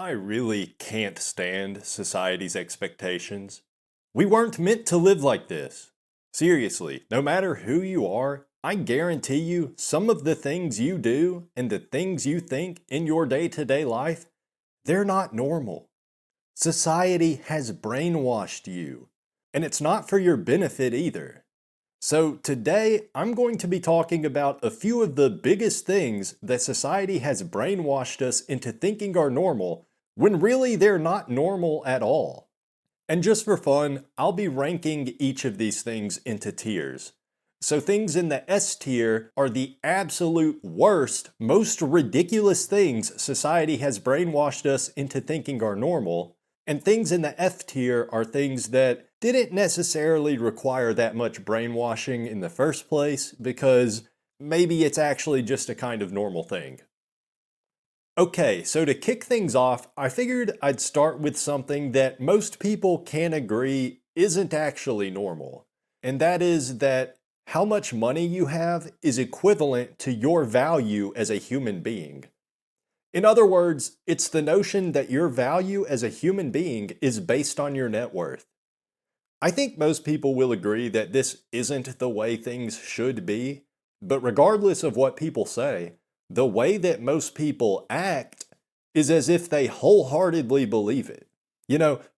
I really can't stand society's expectations. We weren't meant to live like this. Seriously, no matter who you are, I guarantee you some of the things you do and the things you think in your day-to-day life, they're not normal. Society has brainwashed you, and it's not for your benefit either. So today, I'm going to be talking about a few of the biggest things that society has brainwashed us into thinking are normal when really they're not normal at all. And just for fun, I'll be ranking each of these things into tiers. So things in the S tier are the absolute worst, most ridiculous things society has brainwashed us into thinking are normal. And things in the F tier are things that didn't necessarily require that much brainwashing in the first place because maybe it's actually just a kind of normal thing. Okay, so to kick things off, I figured I'd start with something that most people can agree isn't actually normal. And that is that how much money you have is equivalent to your value as a human being. In other words, it's the notion that your value as a human being is based on your net worth. I think most people will agree that this isn't the way things should be, but regardless of what people say, the way that most people act is as if they wholeheartedly believe it.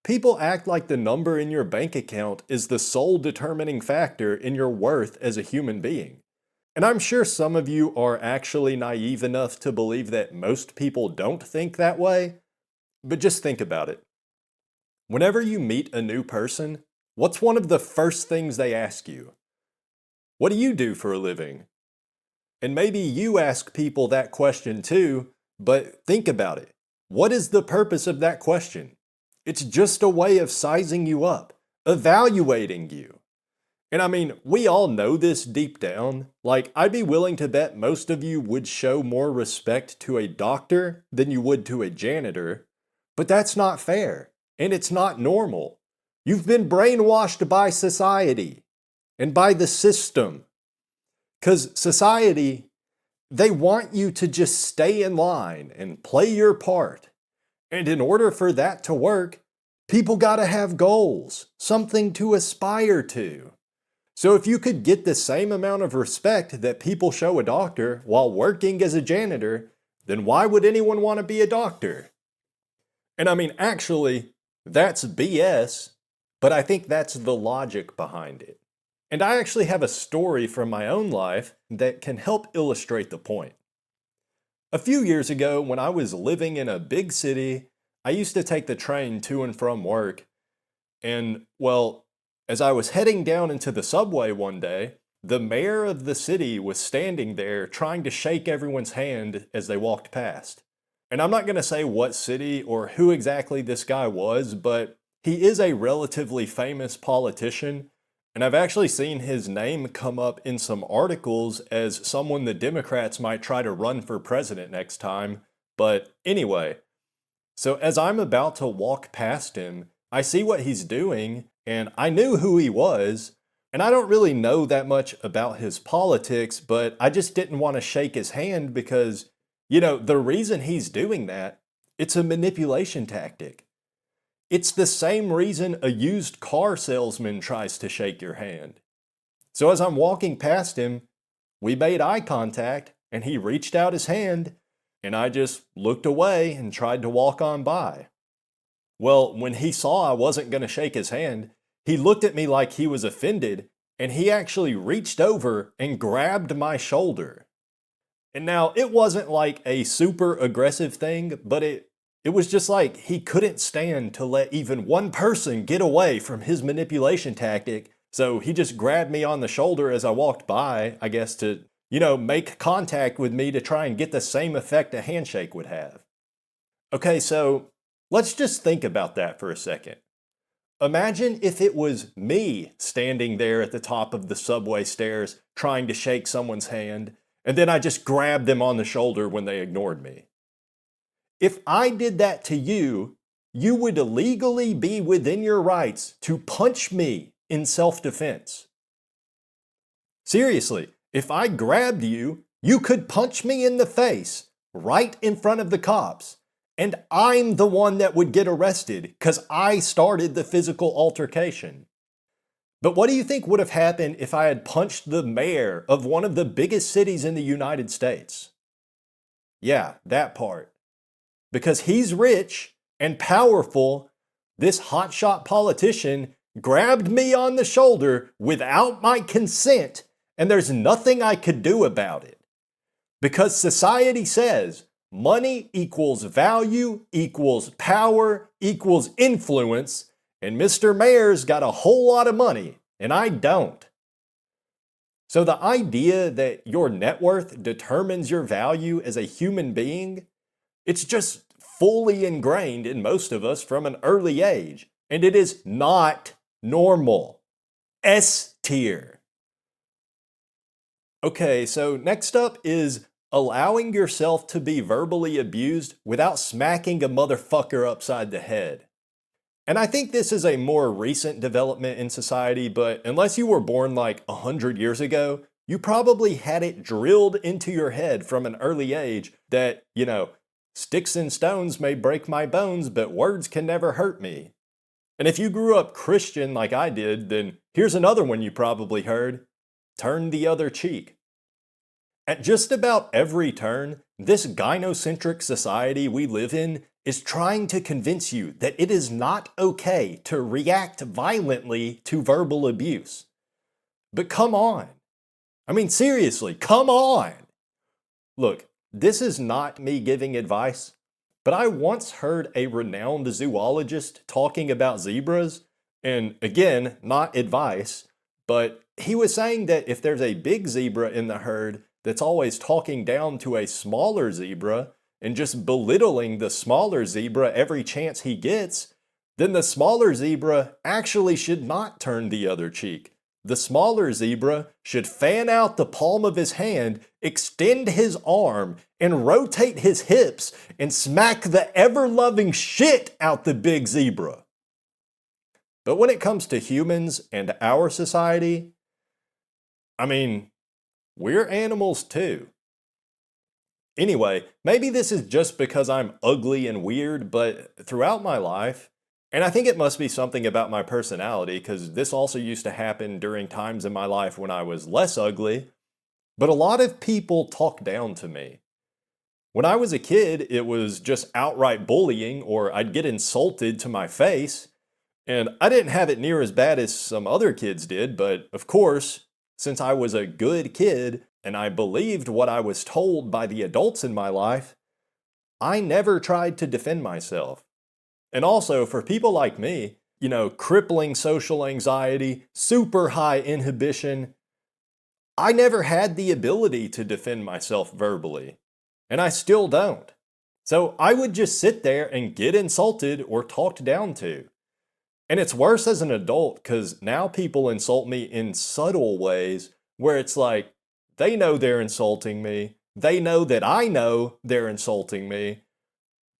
People act like the number in your bank account is the sole determining factor in your worth as a human being. And I'm sure some of you are actually naive enough to believe that most people don't think that way, but just think about it. Whenever you meet a new person, what's one of the first things they ask you? What do you do for a living? And maybe you ask people that question too, but think about it. What is the purpose of that question? It's just a way of sizing you up, evaluating you. And I mean, we all know this deep down. Like, I'd be willing to bet most of you would show more respect to a doctor than you would to a janitor, but that's not fair, and it's not normal. You've been brainwashed by society and by the system. Because society, they want you to just stay in line and play your part. And in order for that to work, people gotta have goals, something to aspire to. So if you could get the same amount of respect that people show a doctor while working as a janitor, then why would anyone want to be a doctor? And I mean, actually, that's BS, but I think that's the logic behind it. And I actually have a story from my own life that can help illustrate the point. A few years ago, when I was living in a big city, I used to take the train to and from work, and well, as I was heading down into the subway one day, the mayor of the city was standing there trying to shake everyone's hand as they walked past. And I'm not going to say what city or who exactly this guy was, but he is a relatively famous politician, and I've actually seen his name come up in some articles as someone the Democrats might try to run for president next time. But anyway, so as I'm about to walk past him, I see what he's doing, and I knew who he was, and I don't really know that much about his politics, but I just didn't want to shake his hand because, the reason he's doing that, it's a manipulation tactic. It's the same reason a used car salesman tries to shake your hand. So as I'm walking past him, we made eye contact, and he reached out his hand, and I just looked away and tried to walk on by. Well, when he saw I wasn't going to shake his hand, he looked at me like he was offended, and he actually reached over and grabbed my shoulder. And now, it wasn't like a super aggressive thing, but it was just like he couldn't stand to let even one person get away from his manipulation tactic, so he just grabbed me on the shoulder as I walked by, I guess to, make contact with me to try and get the same effect a handshake would have. Okay, so let's just think about that for a second. Imagine if it was me standing there at the top of the subway stairs trying to shake someone's hand, and then I just grabbed them on the shoulder when they ignored me. If I did that to you, you would legally be within your rights to punch me in self-defense. Seriously, if I grabbed you, you could punch me in the face right in front of the cops. And I'm the one that would get arrested because I started the physical altercation. But what do you think would have happened if I had punched the mayor of one of the biggest cities in the United States? Yeah, that part. Because he's rich and powerful, this hotshot politician grabbed me on the shoulder without my consent, and there's nothing I could do about it. Because society says money equals value equals power equals influence, and Mr. Mayor's got a whole lot of money, and I don't. So the idea that your net worth determines your value as a human being, it's just fully ingrained in most of us from an early age, and it is not normal. S tier. Okay, so next up is allowing yourself to be verbally abused without smacking a motherfucker upside the head. And I think this is a more recent development in society, but unless you were born like 100 years ago, you probably had it drilled into your head from an early age that, sticks and stones may break my bones, but words can never hurt me. And if you grew up Christian like I did, then here's another one you probably heard: turn the other cheek. At just about every turn, this gynocentric society we live in is trying to convince you that it is not okay to react violently to verbal abuse. But come on. I mean, seriously, come on. Look, this is not me giving advice, but I once heard a renowned zoologist talking about zebras, and again, not advice, but he was saying that if there's a big zebra in the herd that's always talking down to a smaller zebra and just belittling the smaller zebra every chance he gets, then the smaller zebra actually should not turn the other cheek. The smaller zebra should fan out the palm of his hand, extend his arm, and rotate his hips and smack the ever-loving shit out the big zebra. But when it comes to humans and our society, we're animals too. Anyway, maybe this is just because I'm ugly and weird, but throughout my life, and I think it must be something about my personality, because this also used to happen during times in my life when I was less ugly, but a lot of people talk down to me. When I was a kid, it was just outright bullying, or I'd get insulted to my face, and I didn't have it near as bad as some other kids did, but of course, since I was a good kid and I believed what I was told by the adults in my life, I never tried to defend myself. And also, for people like me, crippling social anxiety, super high inhibition, I never had the ability to defend myself verbally. And I still don't. So I would just sit there and get insulted or talked down to. And it's worse as an adult because now people insult me in subtle ways where it's like, they know they're insulting me. They know that I know they're insulting me.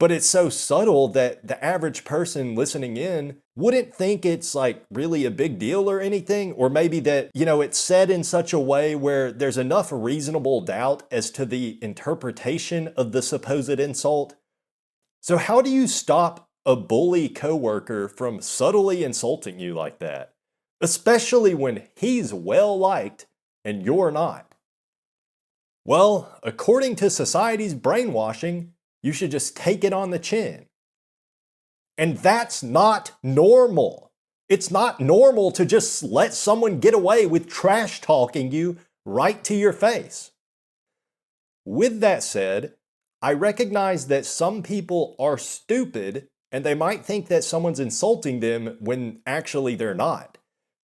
But it's so subtle that the average person listening in wouldn't think it's like really a big deal or anything. Or maybe that, it's said in such a way where there's enough reasonable doubt as to the interpretation of the supposed insult. So how do you stop a bully coworker from subtly insulting you like that? Especially when he's well liked and you're not. Well, according to society's brainwashing, you should just take it on the chin. And that's not normal. It's not normal to just let someone get away with trash talking you right to your face. With that said, I recognize that some people are stupid and they might think that someone's insulting them when actually they're not.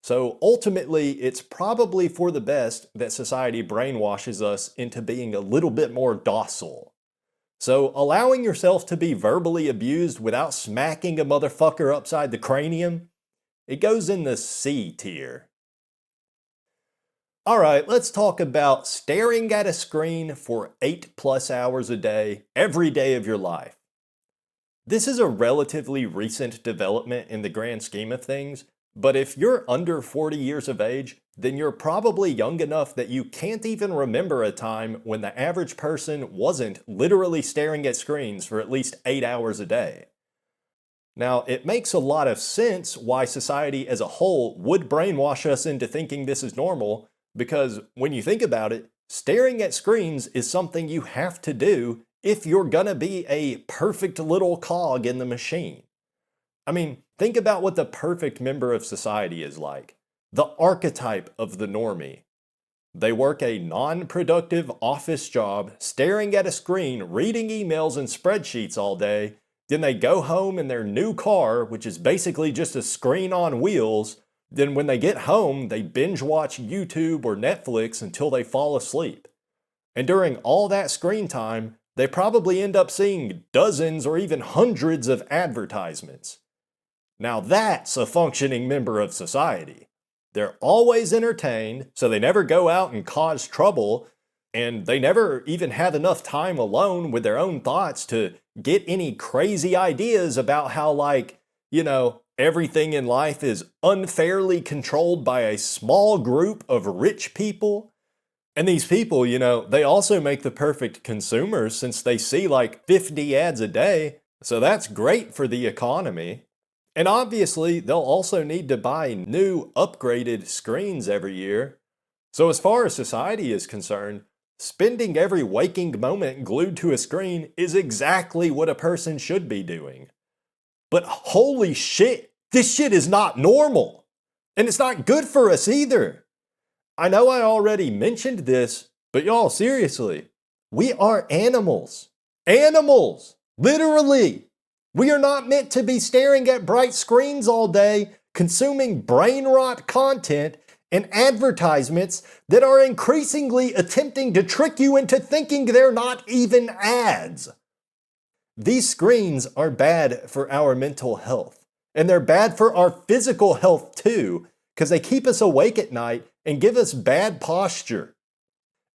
So ultimately, it's probably for the best that society brainwashes us into being a little bit more docile. So allowing yourself to be verbally abused without smacking a motherfucker upside the cranium, it goes in the C tier. Alright, let's talk about staring at a screen for 8+ hours a day, every day of your life. This is a relatively recent development in the grand scheme of things, But if you're under 40 years of age, then you're probably young enough that you can't even remember a time when the average person wasn't literally staring at screens for at least 8 hours a day. Now, it makes a lot of sense why society as a whole would brainwash us into thinking this is normal, because when you think about it, staring at screens is something you have to do if you're gonna be a perfect little cog in the machine. I mean, think about what the perfect member of society is like. The archetype of the normie. They work a non-productive office job, staring at a screen, reading emails and spreadsheets all day. Then they go home in their new car, which is basically just a screen on wheels. Then when they get home, they binge watch YouTube or Netflix until they fall asleep. And during all that screen time, they probably end up seeing dozens or even hundreds of advertisements. Now that's a functioning member of society. They're always entertained, so they never go out and cause trouble, and they never even have enough time alone with their own thoughts to get any crazy ideas about how, everything in life is unfairly controlled by a small group of rich people. And these people, they also make the perfect consumers since they see like 50 ads a day, so that's great for the economy. And obviously, they'll also need to buy new, upgraded screens every year. So as far as society is concerned, spending every waking moment glued to a screen is exactly what a person should be doing. But holy shit, this shit is not normal. And it's not good for us either. I know I already mentioned this, but y'all, seriously, we are animals. Animals! Literally! We are not meant to be staring at bright screens all day, consuming brain rot content and advertisements that are increasingly attempting to trick you into thinking they're not even ads. These screens are bad for our mental health, and they're bad for our physical health too, because they keep us awake at night and give us bad posture.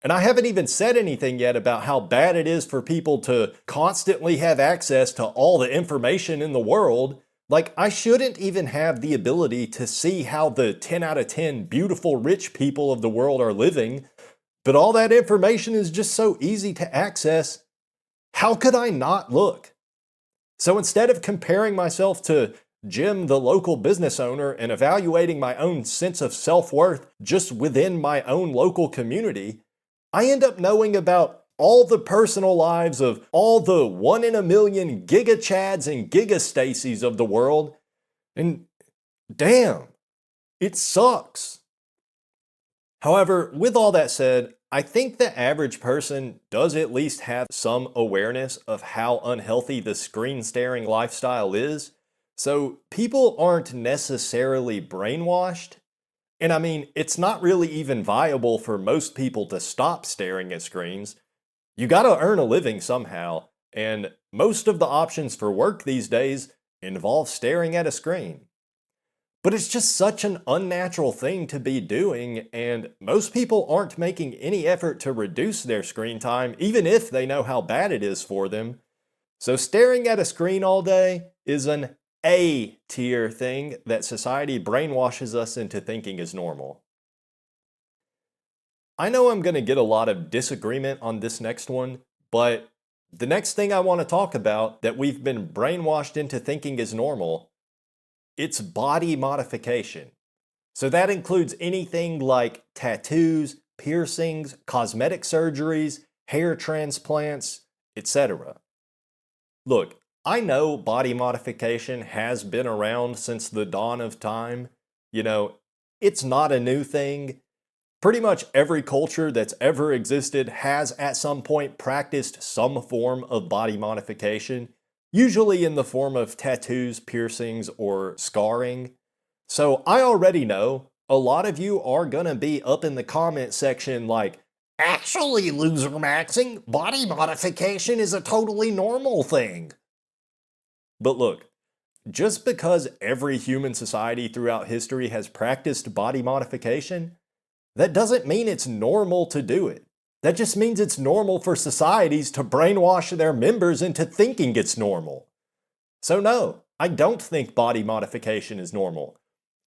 And I haven't even said anything yet about how bad it is for people to constantly have access to all the information in the world. Like, I shouldn't even have the ability to see how the 10 out of 10 beautiful rich people of the world are living, but all that information is just so easy to access. How could I not look? So instead of comparing myself to Jim, the local business owner, and evaluating my own sense of self-worth just within my own local community, I end up knowing about all the personal lives of all the 1 in a million Giga Chads and Giga Stacys of the world, and damn, it sucks. However, with all that said, I think the average person does at least have some awareness of how unhealthy the screen staring lifestyle is, so people aren't necessarily brainwashed. And I mean, it's not really even viable for most people to stop staring at screens. You gotta earn a living somehow, and most of the options for work these days involve staring at a screen. But it's just such an unnatural thing to be doing, and most people aren't making any effort to reduce their screen time, even if they know how bad it is for them. So staring at a screen all day is an A-tier thing that society brainwashes us into thinking is normal. I know I'm going to get a lot of disagreement on this next one, but the next thing I want to talk about that we've been brainwashed into thinking is normal, it's body modification. So that includes anything like tattoos, piercings, cosmetic surgeries, hair transplants, etc. Look, I know body modification has been around since the dawn of time. It's not a new thing. Pretty much every culture that's ever existed has at some point practiced some form of body modification, usually in the form of tattoos, piercings, or scarring. So I already know a lot of you are gonna be up in the comment section like, actually, loser maxing, body modification is a totally normal thing. But look, just because every human society throughout history has practiced body modification, that doesn't mean it's normal to do it. That just means it's normal for societies to brainwash their members into thinking it's normal. So no, I don't think body modification is normal.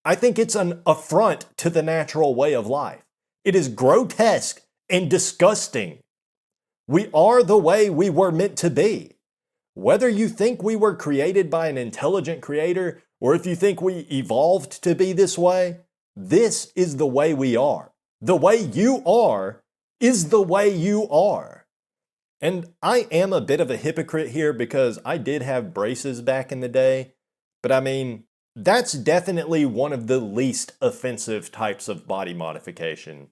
I think it's an affront to the natural way of life. It is grotesque and disgusting. We are the way we were meant to be. Whether you think we were created by an intelligent creator or if you think we evolved to be this way, this is the way we are. The way you are is the way you are. And I am a bit of a hypocrite here because I did have braces back in the day, but I mean, that's definitely one of the least offensive types of body modification.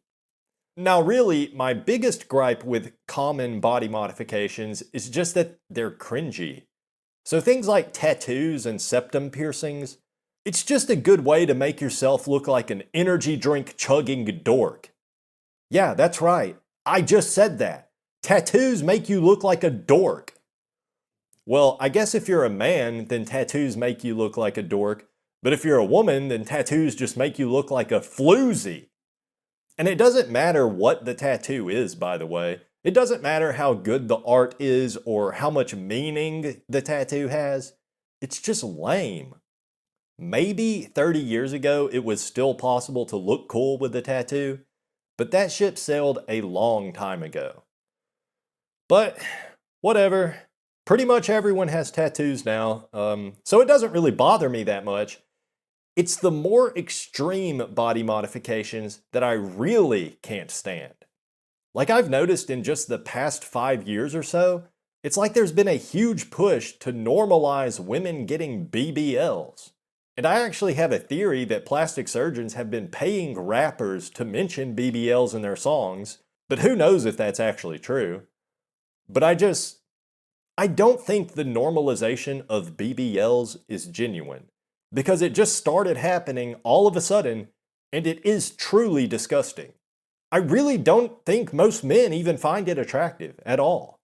Now, really, my biggest gripe with common body modifications is just that they're cringy. So things like tattoos and septum piercings, it's just a good way to make yourself look like an energy drink chugging dork. Yeah, that's right. I just said that. Tattoos make you look like a dork. Well, I guess if you're a man, then tattoos make you look like a dork. But if you're a woman, then tattoos just make you look like a floozy. And it doesn't matter what the tattoo is, by the way. It doesn't matter how good the art is or how much meaning the tattoo has. It's just lame. Maybe 30 years ago it was still possible to look cool with a tattoo, but that ship sailed a long time ago. But whatever. Pretty much everyone has tattoos now, so it doesn't really bother me that much. It's the more extreme body modifications that I really can't stand. Like I've noticed in just the past 5 years or so, it's like there's been a huge push to normalize women getting BBLs. And I actually have a theory that plastic surgeons have been paying rappers to mention BBLs in their songs, but who knows if that's actually true. But I don't think the normalization of BBLs is genuine. Because it just started happening all of a sudden, and it is truly disgusting. I really don't think most men even find it attractive at all.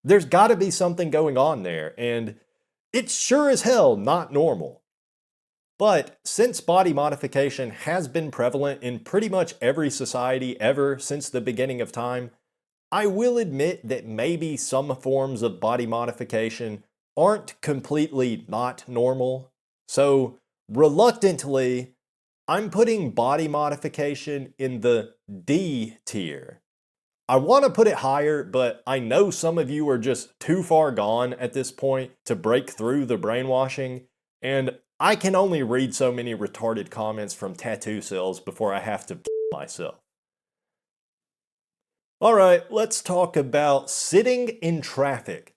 There's gotta be something going on there, and it's sure as hell not normal. But since body modification has been prevalent in pretty much every society ever since the beginning of time, I will admit that maybe some forms of body modification aren't completely not normal. So, reluctantly, I'm putting body modification in the D tier. I want to put it higher, but I know some of you are just too far gone at this point to break through the brainwashing, and I can only read so many retarded comments from tattoo sales before I have to myself. Alright, let's talk about sitting in traffic.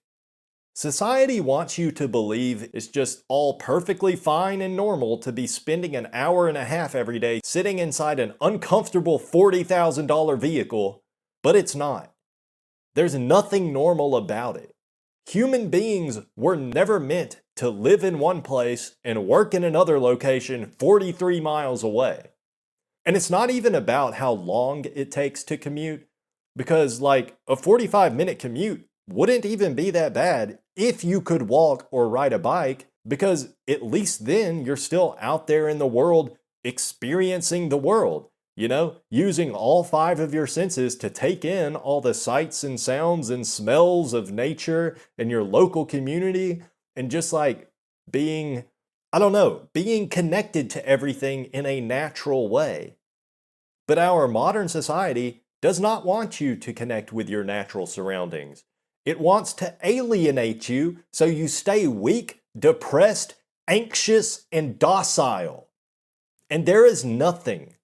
Society wants you to believe it's just all perfectly fine and normal to be spending an hour and a half every day sitting inside an uncomfortable $40,000 vehicle, but it's not. There's nothing normal about it. Human beings were never meant to live in one place and work in another location 43 miles away. And it's not even about how long it takes to commute, because like a 45-minute commute wouldn't even be that bad if you could walk or ride a bike, because at least then you're still out there in the world experiencing the world, using all 5 of your senses to take in all the sights and sounds and smells of nature and your local community, and just like being connected to everything in a natural way. But our modern society does not want you to connect with your natural surroundings. It wants to alienate you so you stay weak, depressed, anxious, and docile. And there is nothing,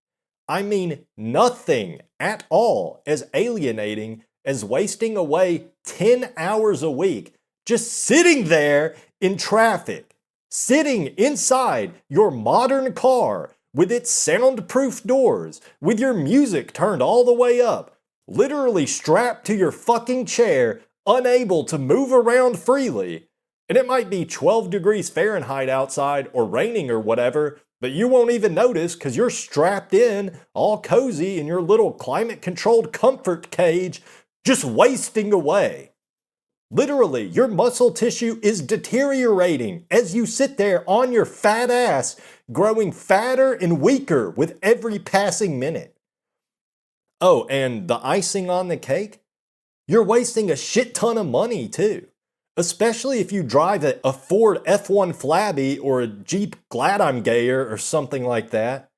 I mean nothing at all, as alienating as wasting away 10 hours a week just sitting there in traffic, sitting inside your modern car with its soundproof doors, with your music turned all the way up, literally strapped to your fucking chair, unable to move around freely, and it might be 12 degrees Fahrenheit outside or raining or whatever, but you won't even notice because you're strapped in, all cozy in your little climate-controlled comfort cage, just wasting away. Literally, your muscle tissue is deteriorating as you sit there on your fat ass, growing fatter and weaker with every passing minute. Oh, and the icing on the cake? You're wasting a shit ton of money too. Especially if you drive a Ford F1 Flabby or a Jeep Glad I'm Gayer or something like that.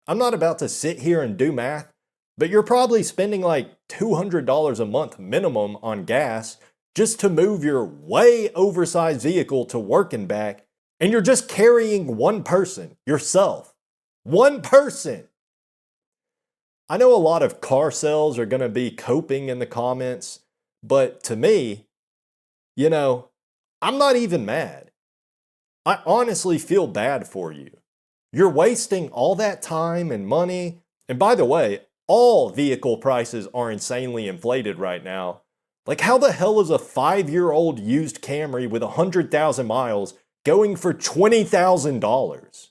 I'm not about to sit here and do math, but you're probably spending like $200 a month minimum on gas just to move your way oversized vehicle to work and back, and you're just carrying one person, yourself. One person! I know a lot of car sales are going to be coping in the comments, but to me, I'm not even mad. I honestly feel bad for you. You're wasting all that time and money. And by the way, all vehicle prices are insanely inflated right now. Like, how the hell is a 5-year-old used Camry with 100,000 miles going for $20,000?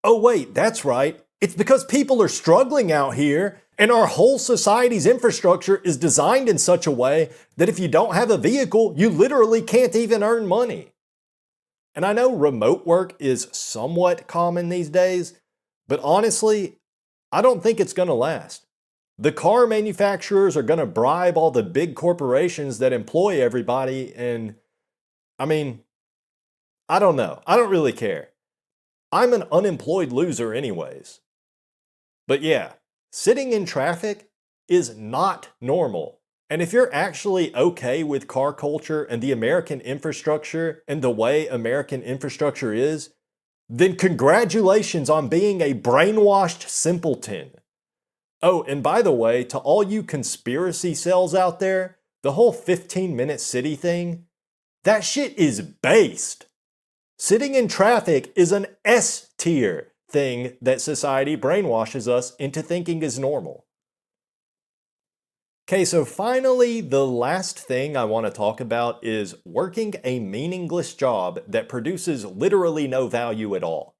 Oh, wait, that's right. It's because people are struggling out here, and our whole society's infrastructure is designed in such a way that if you don't have a vehicle, you literally can't even earn money. And I know remote work is somewhat common these days, but honestly, I don't think it's going to last. The car manufacturers are going to bribe all the big corporations that employ everybody, and I don't know. I don't really care. I'm an unemployed loser anyways. But yeah, sitting in traffic is not normal. And if you're actually okay with car culture and the American infrastructure and the way American infrastructure is, then congratulations on being a brainwashed simpleton. Oh, and by the way, to all you conspiracy cells out there, the whole 15-minute city thing, that shit is based. Sitting in traffic is an S tier thing that society brainwashes us into thinking is normal. Okay, so finally, the last thing I want to talk about is working a meaningless job that produces literally no value at all.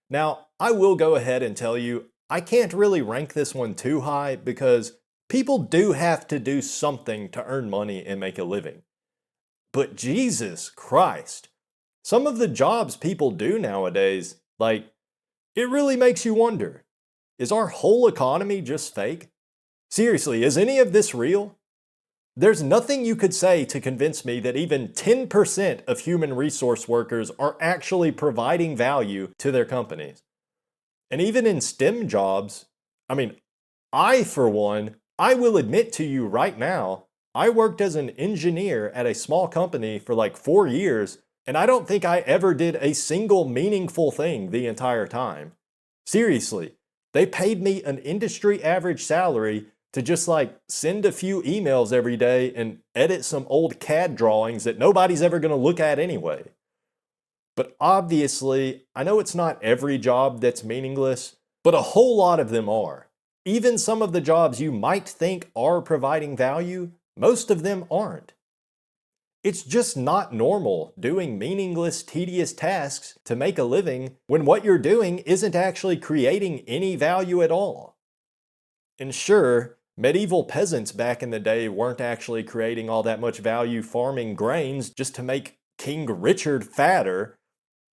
Now, I will go ahead and tell you, I can't really rank this one too high because people do have to do something to earn money and make a living. But Jesus Christ, some of the jobs people do nowadays, it really makes you wonder, is our whole economy just fake? Seriously, is any of this real? There's nothing you could say to convince me that even 10% of human resource workers are actually providing value to their companies. And even in STEM jobs, for one, I will admit to you right now, I worked as an engineer at a small company for like 4 years, and I don't think I ever did a single meaningful thing the entire time. Seriously, they paid me an industry average salary to just send a few emails every day and edit some old CAD drawings that nobody's ever going to look at anyway. But obviously, I know it's not every job that's meaningless, but a whole lot of them are. Even some of the jobs you might think are providing value, most of them aren't. It's just not normal doing meaningless, tedious tasks to make a living when what you're doing isn't actually creating any value at all. And sure, medieval peasants back in the day weren't actually creating all that much value farming grains just to make King Richard fatter,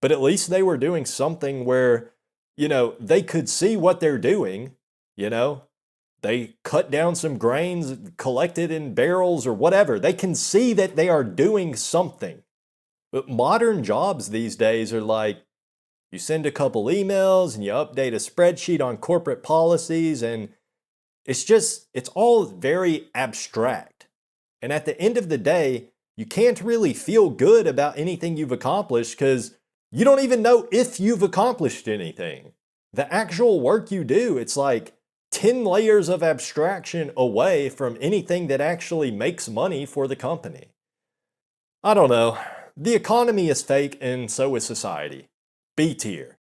but at least they were doing something where, they could see what they're doing, They cut down some grains, collected in barrels or whatever. They can see that they are doing something. But modern jobs these days are you send a couple emails and you update a spreadsheet on corporate policies, and it's all very abstract. And at the end of the day, you can't really feel good about anything you've accomplished because you don't even know if you've accomplished anything. The actual work you do, it's 10 layers of abstraction away from anything that actually makes money for the company. I don't know. The economy is fake and so is society. B tier.